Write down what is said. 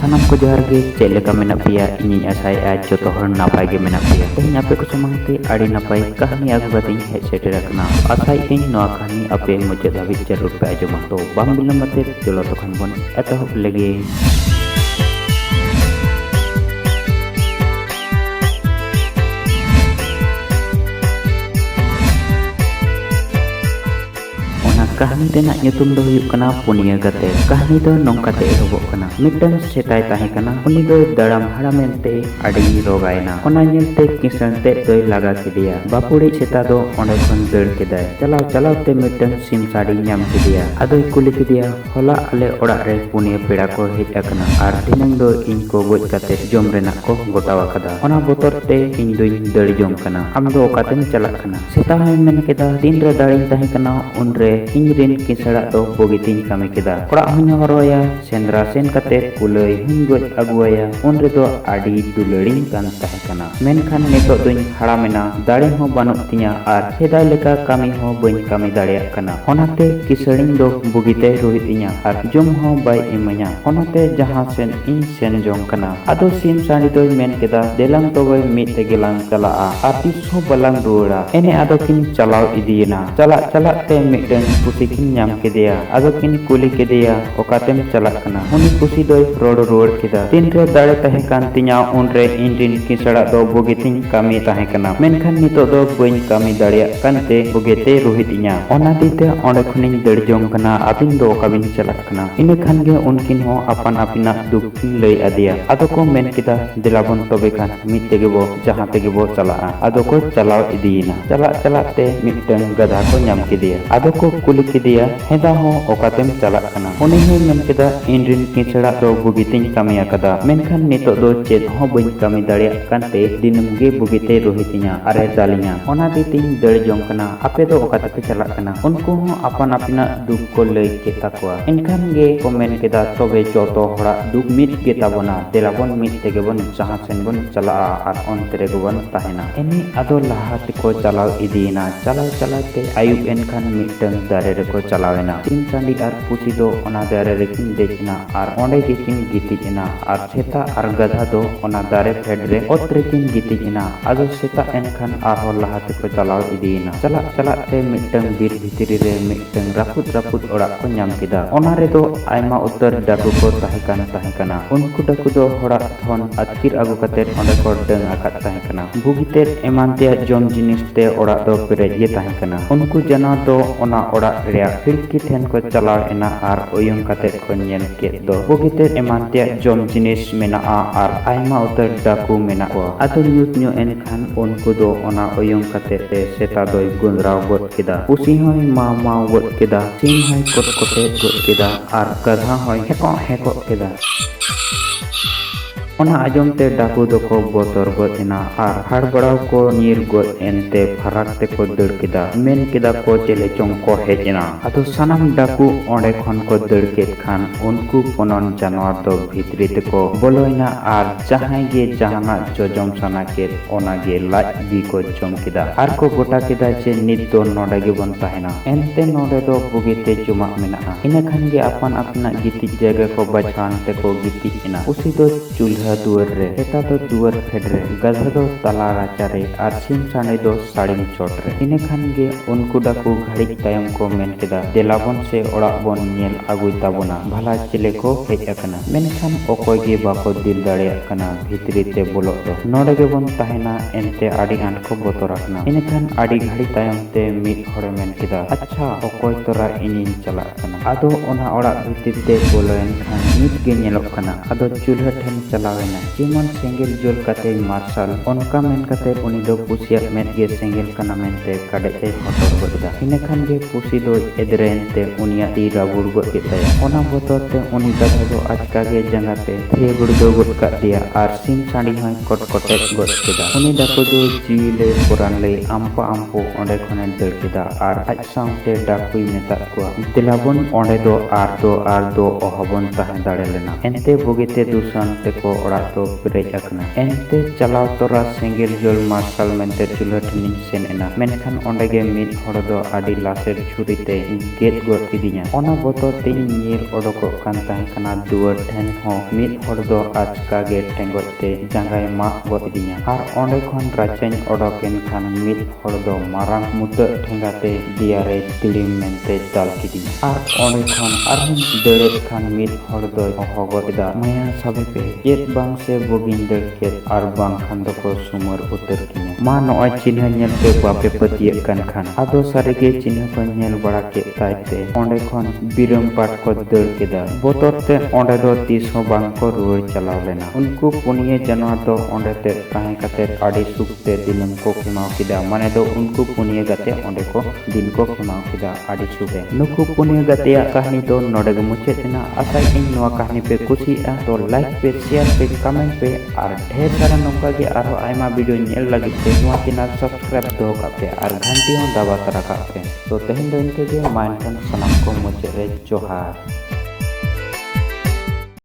सानाम को जोहार गे चेक लेका मेना पिया इनी आसाया जोतो हर नापाय गे मेना पिया तेहन आपे को समंगते आड़ी नापाय कहानी आगु बातिन हेज सेटर रखना आसाय इन नोआ कहानी आपे मुझे धाबित जरूर पे आजमा तो बाम बिलम मते चलो तखन बन एतहब लेगे। कहानी देना nyutum do huyuk kana punia gate कहानी दो नोंकाते एहबोग कना मिटन सेताय ताहे कना उनी दो दड़ाम हाड़ामेनते आड़ी रोगायना ओना नेलते किसनते दोय लागा किदिया बापुड़ी सेता दो ओंडे खन दड़ केदाय चलाव चलावते मिटन सिम साड़ी ᱧᱟᱢ किदिया आदोय कुली किदिया होला आले ओड़ाग रे पुनिया पेड़ा को हेज अकना आर दिनंग दो इन को गोज काते जम रेना को गोटावा कदा ओना बोतर ते इन दोय दड़ जम कना आम दो ओकातेम चलाक कना सेता हय मेन केदा दिन रे दाड़ी ताहे कना उनरे इन किसड़ा दो बोगितिन कमी केदा ओड़ा हूँ हरोया सेंद्रा सेन कते कुलई हूँ गोज अगुआया उन रे दो आड़ी दुलड़ी कान ताहे कना मेनखान नितो दोñ हाड़ामेना दाड़े हो बानुग तिया आर सेदाय लेका कमी हो बइन कमी दाड़ेयाग कना ओनाते किसड़िन दो बुगिते रुहित इया आर जम हो बाय इमाया ओनाते जहां सेन इन सेन जों कना आदो सिम साड़ी दोय मेन केदा देलां तोबे मिद तेगेलां चलाआ आर तिस हो बलां रुवाड़ा एने आदो किन चलाव इदियेना चला चला ते मिदन पुसी ᱧᱟᱢ ᱠᱮᱫᱮᱭᱟ ᱟᱫᱚ ᱠᱤᱱ ᱠᱩᱞᱤ ᱠᱮᱫᱮᱭᱟ ᱚᱠᱟᱛᱮᱢ ᱪᱟᱞᱟᱜ ᱠᱟᱱᱟ ᱩᱱᱤ ᱠᱩᱥᱤ ᱫᱚᱭ ᱨᱚᱲ ᱨᱩᱣᱟᱹᱲ ᱠᱮᱫᱟ ᱛᱤᱱᱨᱮ ᱫᱟᱲᱮ ᱛᱟᱦᱮᱸ ᱠᱟᱱ ᱛᱤᱧᱟ ᱩᱱᱨᱮ ᱤᱧᱨᱮᱱ ᱠᱤᱥᱟᱹᱲᱟᱜ ᱫᱚ ᱵᱩᱜᱤᱛᱤᱧ ᱠᱟᱹᱢᱤ ᱛᱟᱦᱮᱸ ᱠᱟᱱᱟ ᱢᱮᱱᱠᱷᱟᱱ ᱱᱤᱛᱚᱜ ᱫᱚ ᱵᱟᱹᱧ ᱠᱟᱹᱢᱤ ᱫᱟᱲᱮᱭᱟᱜ ᱠᱟᱱᱛᱮ ᱵᱩᱜᱤᱛᱮ ᱨᱩᱦᱤᱫ ᱤᱧᱟ ᱚᱱᱟ ᱫᱤᱛᱮ ᱚᱸᱰᱮ ᱠᱷᱚᱱᱤᱧ ᱫᱟᱹᱲ ᱡᱚᱝ ᱠᱟᱱᱟ ᱟᱹᱵᱤᱱ ᱫᱚ ᱚᱠᱟᱵᱤᱱ ᱪᱟᱞᱟᱜ ᱠᱟᱱᱟ ᱤᱱᱟᱹ ᱠᱷᱟᱱ ᱜᱮ ᱩᱱᱠᱤᱱ ᱦᱚᱸ ᱟᱯᱟᱱ ᱟᱹᱯᱤᱱᱟᱜ ᱫᱩᱠ ᱠᱤᱱ ᱞᱟᱹᱭ ᱟᱫᱮᱭᱟ ᱟᱫᱚ ᱠᱚ ᱢᱮᱱ ᱠᱮᱫᱟ ᱫᱮᱞᱟᱵᱚᱱ ᱛᱚᱵᱮ ᱠᱷᱟᱱ ᱢᱤᱫ ᱛᱮᱜᱮ ᱵᱚ ᱡᱟᱦᱟᱸ ᱛᱮᱜᱮ ᱵᱚ ᱪᱟᱞᱟᱜᱼᱟ ᱟᱫᱚ ᱠᱚ ᱪᱟᱞᱟᱣ ᱤᱫᱤᱭᱮᱱᱟ ᱪᱟᱞᱟᱜ ᱪᱟᱞᱟᱜ ᱛᱮ ᱢᱤᱫᱴᱟᱝ ᱜᱟᱫᱷᱟ ᱠᱚ ᱧᱟᱢ ᱠᱮᱫᱮᱭᱟ ᱟᱫᱚ ᱠᱚ ᱠᱩᱞᱤ ᱠᱮᱫᱮᱭᱟ ᱦᱮᱸᱫᱟ ᱦᱚᱸ ᱚᱠᱟᱛᱮᱢ ᱪᱟᱞᱟᱜ ᱠᱟᱱᱟ ᱩᱱᱤ ᱦᱚᱸ ᱢᱮᱱ ᱠᱮᱫᱟ ᱤᱧᱨᱮᱱ ᱠᱤᱥᱟᱹᱲᱟᱜ ᱫᱚ ᱵᱩᱜᱤᱛᱤᱧ ᱠᱟᱹᱢᱤ ᱟᱠᱟᱫᱟ ᱢᱮᱱᱠᱷᱟन ᱱᱤᱛᱚᱜ ᱫᱚ ᱪᱮᱫ ᱦᱚᱸ ᱵᱟᱹᱧ ᱠᱟᱹᱢᱤ ᱫᱟᱲᱮᱭᱟᱜ ᱠᱟᱱᱛᱮ ᱫᱤᱱᱟᱹᱢ ᱜᱮ ᱵᱩᱜᱤᱛᱮ ᱨᱩᱦᱤᱛᱤᱧᱟ ᱟᱨᱮ ᱫᱟᱞᱤᱧᱟ ᱚᱱᱟ ᱫᱤᱛᱤᱧ ᱫᱟᱹᱲ ᱡᱚᱝ ᱠᱟᱱᱟ ᱟᱯᱮ ᱫᱚ ᱚᱠᱟᱛᱮᱯᱮ ᱪᱟᱞᱟᱜ ᱠᱟᱱᱟ ᱩᱱᱠᱩ ᱦᱚᱸ ᱟᱯᱟᱱ ᱟᱹᱯᱤᱱᱟᱜ ᱫᱩᱠ ᱠᱚ ᱞᱟᱹᱭ ᱠᱮᱫ ᱛᱟᱠᱚᱣᱟ ᱮᱱᱠᱷᱟन ᱜᱮ ᱠᱚ ᱢᱮᱱ ᱠᱮᱫᱟ ᱛᱚᱵᱮ ᱡᱚᱛᱚ ᱦᱚᱲᱟᱜ ᱫᱩᱠ ᱢᱤᱫ ᱜᱮ ᱛᱟᱵᱚᱱᱟ ᱫᱮᱞᱟᱵᱚᱱ ᱢᱤᱫ ᱛᱮᱜᱮ ᱵᱚᱱ ᱡᱟᱦᱟᱸ ᱥᱮᱱ ᱵᱚन ᱪᱟᱞᱟᱜᱼᱟ ᱟᱨ ᱚᱱᱛᱮ ᱨᱮᱜᱮ ᱵᱚᱱ ᱛᱟᱦᱮᱱᱟ ᱮᱱᱮ ᱟᱫᱚ ᱞᱟᱦᱟ ᱛᱮᱠᱚ ᱪᱟᱞᱟᱣ ᱤᱫᱤᱭᱮᱱᱟ ᱪᱟᱞᱟᱣ ᱪᱟᱞᱟᱣ te ayub enkhan mitang dare reko chalawena sim sandi ar pusi do ona dare rekin dejna ar onde gekin gitijna ar seta ar gadha do ona dare phed re ot rekin gitijna ado seta enkhan arho laha teko chalaw idina chalak chalak te mitang bir bhitiri re mitang raput raput orak ko nyam keda ona redo aima uttar daku ko tahekan tahekana unku daku do horak thon atkir agu kater onde ko deng akat tahekana bugiter eman te jom jinis te orak do perej ye tahekana unku jana do ona orak reak khirki then ko chalaw ena ar oyong kater ko nyel ked do bugiter eman te jom jinis menaa ar aima uttar daku menaa ado nyut nyo enkhan unku do ona oyong kater te seta doy gundraw got keda pusi hoy ma got keda sim hoy kot kote got keda ar gadha hoy heko keda ona ajom te daku doko botor got ena ar harbaraw ko nir got ente pharak te ko deur keda men keda ko chele chong ko hej ena ado sanam daku onde khon ko deur ked khan unku ponon janwar do bhitri te ko boloina ar jahay ge jahana jojom sana ked ona ge laj bi ko jom keda ar ko gota keda je nit do node ge bon tahena ente node do bugite juma menaa ina khan ge apan apna gitij jaga ko bachan te ko gitij ena usi do chulha दुअर रे सेता तो दुअर fade रे गधा दो तला राचा रे are SIM साने दो साड़ीम चोट रे इने खान गे उनको डाकू घड़ी तायम को मेन केदा देलाबन से ओड़ा बन नेल आगुई ताबोना भला चिले को हेज अकना मेनखान ओकोय गे बाको दिल दाड़े अकना भितरी ते बोलो दो नोडे गे बन ताहेना एनते आडी आन को बोतर अकना इने खान आडी घड़ी तायम ते मिद होड़े मेन केदा अच्छा ओकोय तोरा इनिन चला अकना आदो ओना ओड़ा भितरी ते बोलो एनखान मिद गे नेलक कना आदो चूल्हा ठेन चला जेमन सेंगेल जोल कते मार्शल उनका मेन कते उनी दो पुसिया मेन गे सेंगेल कना मेनते काडे ते हटर गदा इनेखान गे पुसी दो एदरेनते उनिया ती राबुड़ गद केताया ओना बोतर ते उनी गधा दो आजका गे जंगाते थेबुड़ दो गद का दिया आर सिम साड़ी होय कट कटे गद केदा उनी दाको दो जीले पुरान ले आम्पो ओंडे खने दड़ केदा आर आज साउते डाकुई मेता को दिलाबन ओंडे दो आर दो ओहबन ताहे दाड़े लेना एनते बगिते दुसान ते को ओड़ा तो पेरेज अकना एनते चलाव तोरा सेंगेल जोल मार्शल मेंते चुल्हा ठेनिं सेन एना मेनखान ओंडेगे मिद हड़ दो आदि लासेर छुरीते गेद गद किदिया ओना बतोर ते ᱧᱮᱞ ओडोकोग कान ताहें कना दुआर ठेन हो मिद हड़ दो आचका गे टेंगोते जांगाय माग गद इदिया आर ओंडे खन राचाኝ ओडोकेन खान मिद हड़ दो मारांग मुता ठेंगाते दियारे तिलिम मेंते दाल किदिया आर ओंडे खन आरहन दड़ेद खान मिद हड़ दो हगोदा माया साबे पे चेत बांग से बगिन दड़केद आर बांग खान दको सुमर उतर किया मा नय चिन्ह नेलते बापे पतिये कान खान आदो सारेगे चिन्ह को नेल बड़ा के ताइते ओंडे खन बिरम पाट को दड़ केदा बोतरते ओंडे दो तीस हो बांग को रुवर चलाव लेना उनको पुनिये जानवर दो ओंडे ते ताहें काते आड़ी सुखते दिनम को खिमाव किदा माने दो उनको पुनिये गते ओंडे को दिन को खिमाव किदा आड़ी सुखते नुकु पुनिये गते कहानी दो नोडे गे मुचेतना आशा इन नोआ कहानी पे कुसिया तो लाइक पे शेयर पे कमेंट पे और ढेर सारा नौका के आरो आयमा वीडियो नेल लगी ते नोआ चैनल सब्सक्राइब दो कापे और घंटी हो दबा तरा कापे तो तेहेन दो इनके गे माइंड सनम को मुचे रे जोहार।